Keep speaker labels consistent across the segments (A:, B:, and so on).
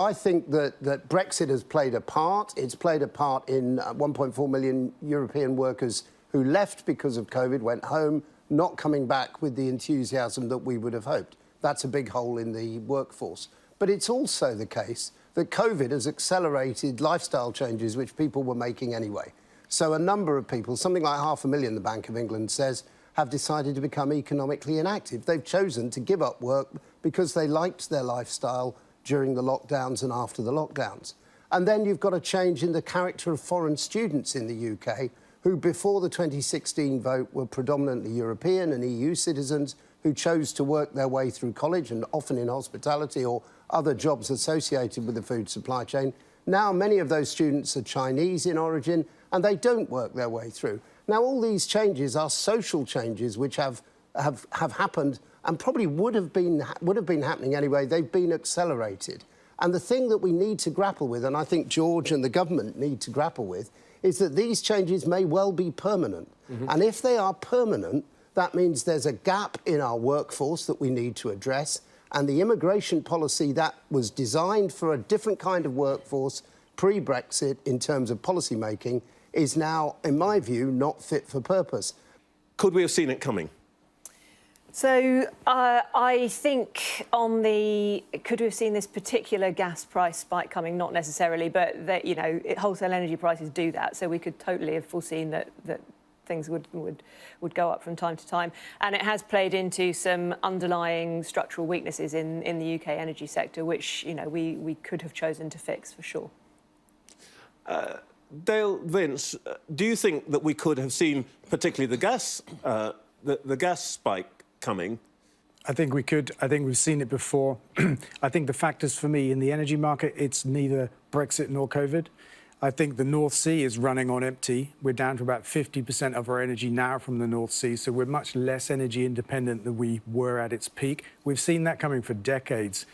A: I think that Brexit has played a part. It's played a part in 1.4 million European workers who left because of COVID, went home, not coming back with the enthusiasm that we would have hoped. That's a big hole in the workforce. But it's also the case that COVID has accelerated lifestyle changes which people were making anyway. So a number of people, something like 500,000, the Bank of England says, have decided to become economically inactive. They've chosen to give up work because they liked their lifestyle during the lockdowns and after the lockdowns. And then you've got a change in the character of foreign students in the UK who, before the 2016 vote, were predominantly European and EU citizens who chose to work their way through college and often in hospitality or other jobs associated with the food supply chain. Now, many of those students are Chinese in origin and they don't work their way through. Now, all these changes are social changes which have happened and probably would have been happening anyway. They've been accelerated. And the thing that we need to grapple with, and I think George and the government need to grapple with, is that these changes may well be permanent. And if they are permanent, that means there's a gap in our workforce that we need to address. And the immigration policy that was designed for a different kind of workforce pre-Brexit in terms of policy making is now, in my view, not fit for purpose.
B: Could we have seen it coming?
C: So I think on the could we have seen this particular gas price spike coming? Not necessarily, but that, you know, wholesale energy prices do that, so we could totally have foreseen that things would go up from time to time, and it has played into some underlying structural weaknesses in the UK energy sector, which, you know, we could have chosen to fix for sure.
B: Dale, Vince, do you think that we could have seen particularly the gas spike coming?
D: I think we could. I think we've seen it before. I think the factors for me in the energy market, it's neither Brexit nor COVID. I think the North Sea is running on empty. We're down to about 50% of our energy now from the North Sea, so we're much less energy independent than we were at its peak. We've seen that coming for decades.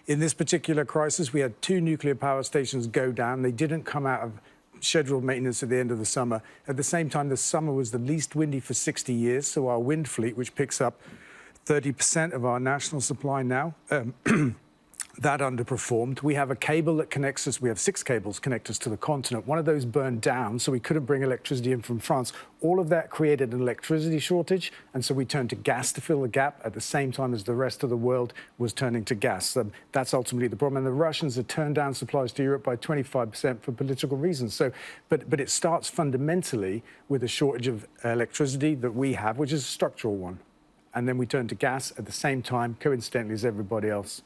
D: In this particular crisis, we had 2 nuclear power stations go down. They didn't come out of scheduled maintenance at the end of the summer. At the same time, the summer was the least windy for 60 years, so our wind fleet, which picks up 30% of our national supply now, that underperformed. We have a cable that connects us. We have 6 cables connect us to the continent. One of those burned down, so we couldn't bring electricity in from France. All of that created an electricity shortage, and so we turned to gas to fill the gap at the same time as the rest of the world was turning to gas. That's ultimately the problem. And the Russians have turned down supplies to Europe by 25% for political reasons. So, but it starts fundamentally with a shortage of electricity that we have, which is a structural one. And then we turn to gas at the same time, coincidentally, as everybody else.